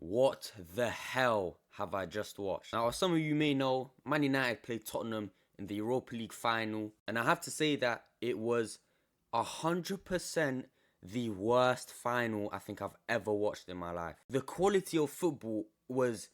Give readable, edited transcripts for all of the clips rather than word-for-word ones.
What the hell have I just watched? Now, as some of you may know, Man United played Tottenham in the Europa League final, and I have to say that it was 100% the worst final I think I've ever watched in my life. The quality of football was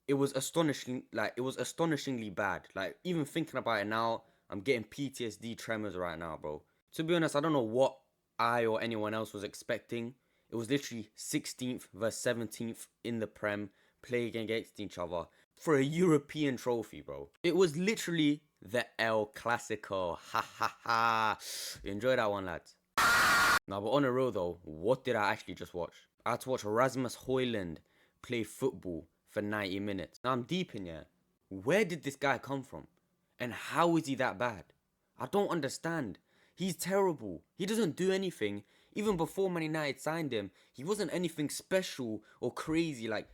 astonishing. Like, it was astonishingly bad. Like, even thinking about it now, I'm getting PTSD tremors right now, bro. To be honest, I don't know what I or anyone else was expecting. It was literally 16th versus 17th in the Prem, playing against each other for a European trophy, bro. It was literally the El Clasico. Ha ha ha. Enjoy that one, lads. Now, but on a real though, what did I actually just watch? I had to watch Rasmus Højlund play football for 90 minutes. Now, I'm deep in here. Where did this guy come from? And how is he that bad? I don't understand. He's terrible. He doesn't do anything. Even before Man United signed him, he wasn't anything special or crazy. Like,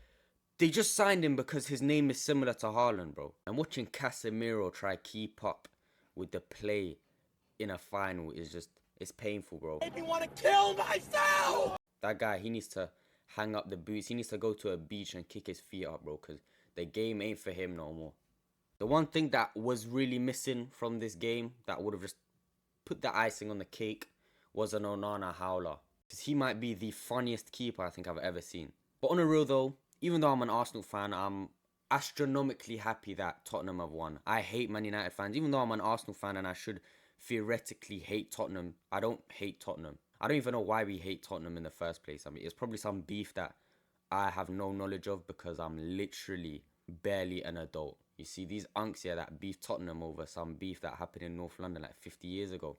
they just signed him because his name is similar to Haaland, bro. And watching Casemiro try keep up with the play in a final is just, it's painful, bro. Made me want to kill myself! That guy, he needs to hang up the boots. He needs to go to a beach and kick his feet up, bro, because the game ain't for him no more. The one thing that was really missing from this game that would have just put the icing on the cake was an Onana howler. Because he might be the funniest keeper I think I've ever seen. But on a real though, even though I'm an Arsenal fan, I'm astronomically happy that Tottenham have won. I hate Man United fans. Even though I'm an Arsenal fan and I should theoretically hate Tottenham, I don't hate Tottenham. I don't even know why we hate Tottenham in the first place. I mean, it's probably some beef that I have no knowledge of because I'm literally barely an adult. You see, these unks here that beef Tottenham over some beef that happened in North London like 50 years ago.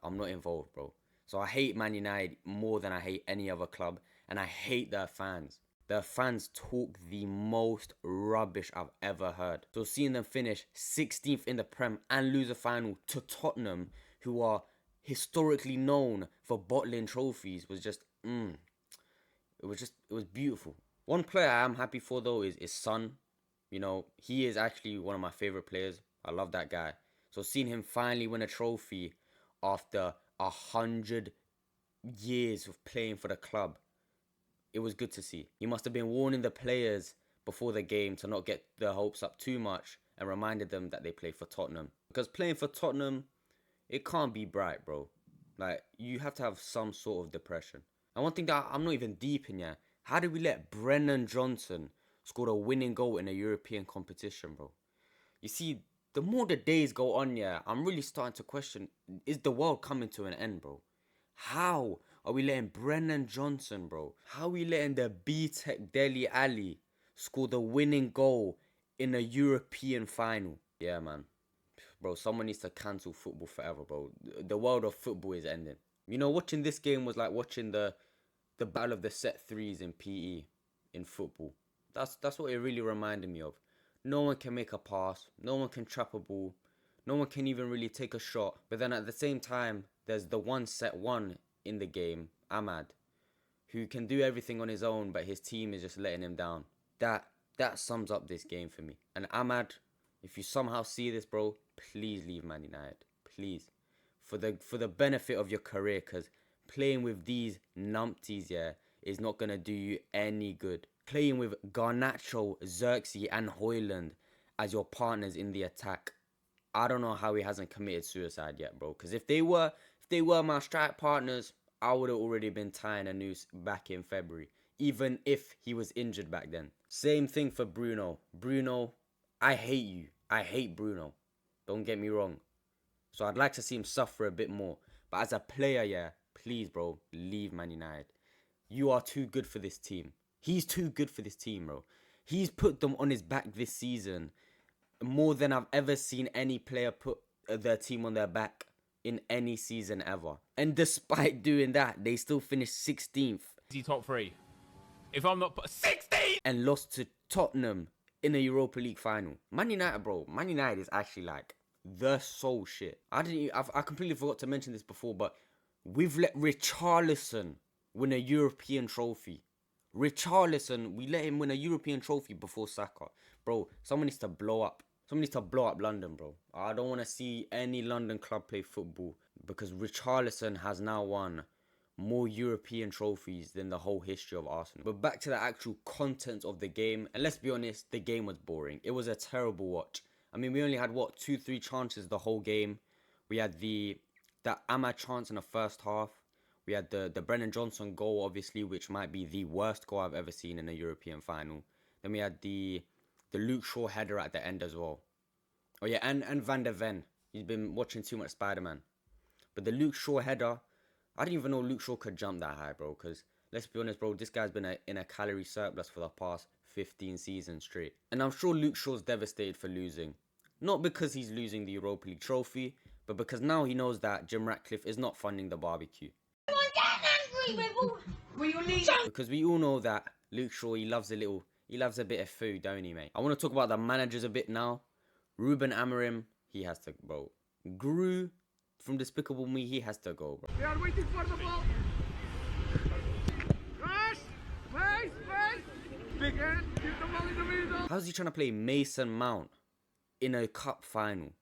I'm not involved, bro. So I hate Man United more than I hate any other club. And I hate their fans. Their fans talk the most rubbish I've ever heard. So seeing them finish 16th in the Prem and lose a final to Tottenham, who are historically known for bottling trophies, was just, it was beautiful. One player I am happy for though is Son. You know, he is actually one of my favorite players. I love that guy. So seeing him finally win a trophy after 100 years of playing for the club, it was good to see. He must have been warning the players before the game to not get their hopes up too much and reminded them that they play for Tottenham. Because playing for Tottenham, it can't be bright, bro. Like, you have to have some sort of depression. And one thing that I'm not even deep in yet, how did we let Brennan Johnson score a winning goal in a European competition, bro? You see, the more the days go on, yeah, I'm really starting to question, is the world coming to an end, bro? How are we letting Brennan Johnson, bro? How are we letting the B-Tech Dele Alli score the winning goal in a European final? Yeah, man. Bro, someone needs to cancel football forever, bro. The world of football is ending. You know, watching this game was like watching the battle of the set threes in PE in football. That's what it really reminded me of. No one can make a pass. No one can trap a ball. No one can even really take a shot. But then at the same time, there's the one set one in the game, Ahmad, who can do everything on his own, but his team is just letting him down. That sums up this game for me. And Ahmad, if you somehow see this, bro, please leave Man United. Please. For the benefit of your career, because playing with these numpties, yeah, is not going to do you any good. Playing with Garnacho, Xerxes and Højlund as your partners in the attack, I don't know how he hasn't committed suicide yet, bro. Because if they were my strike partners, I would have already been tying a noose back in February, even if he was injured back then. Same thing for Bruno. Bruno, I hate you. I hate Bruno. Don't get me wrong. So I'd like to see him suffer a bit more. But as a player, yeah, please, bro, leave Man United. You are too good for this team. He's too good for this team, bro. He's put them on his back this season more than I've ever seen any player put their team on their back in any season ever. And despite doing that, they still finished 16th. Is he top three? If I'm not 16th and lost to Tottenham in a Europa League final. Man United, bro. Man United is actually like the soul shit. I completely forgot to mention this before, but we've let Richarlison win a European trophy. Richarlison, we let him win a European trophy before Saka. Bro, someone needs to blow up. Someone needs to blow up London, bro. I don't want to see any London club play football because Richarlison has now won more European trophies than the whole history of Arsenal. But back to the actual content of the game, and let's be honest, the game was boring. It was a terrible watch. I mean, we only had, what, 2-3 chances the whole game. We had that Ahmad chance in the first half. We had the Brennan Johnson goal, obviously, which might be the worst goal I've ever seen in a European final. Then we had the Luke Shaw header at the end as well. Oh yeah, and Van der Ven. He's been watching too much Spider-Man. But the Luke Shaw header, I didn't even know Luke Shaw could jump that high, bro. Because let's be honest, bro, this guy's been in a calorie surplus for the past 15 seasons straight. And I'm sure Luke Shaw's devastated for losing. Not because he's losing the Europa League trophy, but because now he knows that Jim Ratcliffe is not funding the barbecue. Because we all know that Luke Shaw, he loves a bit of food, don't he, mate? I want to talk about the managers a bit now. Ruben Amorim, he has to, bro. Guru from Despicable Me, he has to go, bro. They are waiting for the ball. Rush! Space! Big hand, give the ball in the middle. How's he trying to play Mason Mount in a cup final?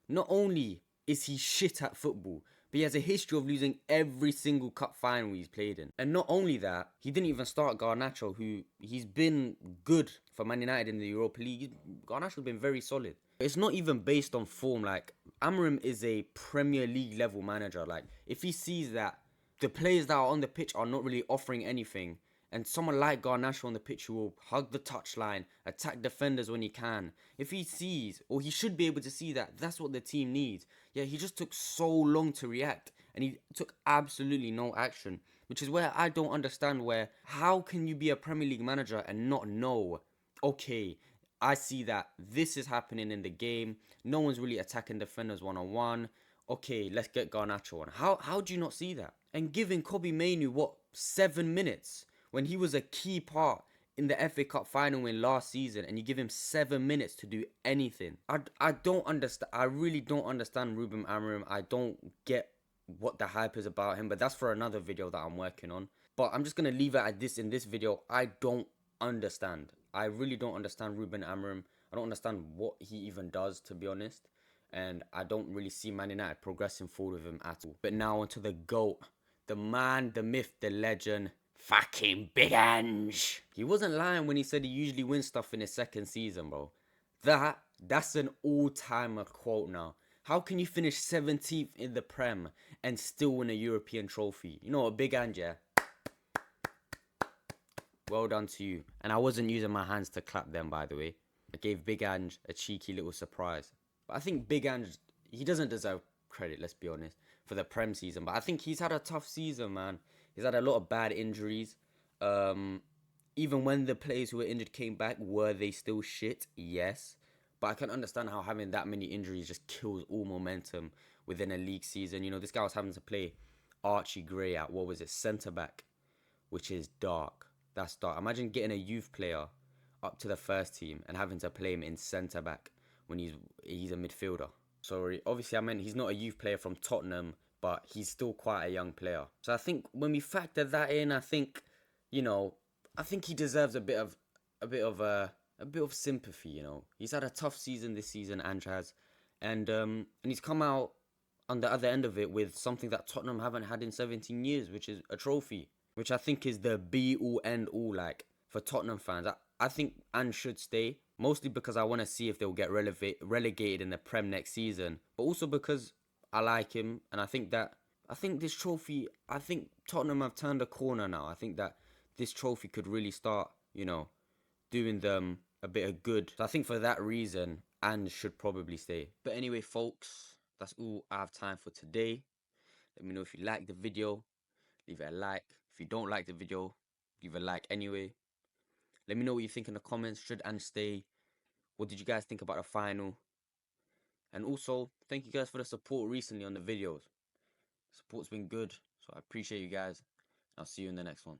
Not only is he shit at football, but he has a history of losing every single cup final he's played in. And not only that, he didn't even start Garnacho, who he's been good for Man United in the Europa League. Garnacho's been very solid. It's not even based on form. Like, Amorim is a Premier League level manager. Like, if he sees that the players that are on the pitch are not really offering anything, and someone like Garnacho on the pitch who will hug the touchline, attack defenders when he can. If he sees, or he should be able to see that that's what the team needs. Yeah, he just took so long to react, and he took absolutely no action. Which is where I don't understand how can you be a Premier League manager and not know, okay, I see that this is happening in the game. No one's really attacking defenders one-on-one. Okay, let's get Garnacho on. How do you not see that? And giving Kobbie Mainoo, 7 minutes? When he was a key part in the FA Cup final win last season, and you give him 7 minutes to do anything. I don't understand. I really don't understand Ruben Amorim. I don't get what the hype is about him, but that's for another video that I'm working on. But I'm just going to leave it at this in this video. I don't understand. I really don't understand Ruben Amorim. I don't understand what he even does, to be honest. And I don't really see Man United progressing forward with him at all. But now onto the GOAT. The man, the myth, the legend. Fucking Big Ange. He wasn't lying when he said he usually wins stuff in his second season, bro. That's an all-timer quote now. How can you finish 17th in the Prem and still win a European trophy? You know what, Big Ange, yeah? Well done to you. And I wasn't using my hands to clap them, by the way. I gave Big Ange a cheeky little surprise. But I think Big Ange, he doesn't deserve credit, let's be honest, for the Prem season. But I think he's had a tough season, man. He's had a lot of bad injuries. Even when the players who were injured came back, were they still shit? Yes. But I can understand how having that many injuries just kills all momentum within a league season. You know, this guy was having to play Archie Gray at, centre-back, which is dark. That's dark. Imagine getting a youth player up to the first team and having to play him in centre-back when he's a midfielder. Sorry, obviously I meant he's not a youth player from Tottenham, but he's still quite a young player. So I think when we factor that in, I think, you know, I think he deserves a bit of sympathy. You know, he's had a tough season this season, Ange has, and he's come out on the other end of it with something that Tottenham haven't had in 17 years, which is a trophy, which I think is the be-all end-all, like, for Tottenham fans. I think Ange should stay, mostly because I want to see if they'll get relegated in the Prem next season, but also because I like him, and I think this trophy, I think Tottenham have turned a corner now. I think that this trophy could really start, you know, doing them a bit of good. So I think for that reason, Ange should probably stay. But anyway, folks, that's all I have time for today. Let me know if you like the video. Leave it a like. If you don't like the video, leave a like anyway. Let me know what you think in the comments. Should Ange stay? What did you guys think about the final? And also, thank you guys for the support recently on the videos. Support's been good, so I appreciate you guys. I'll see you in the next one.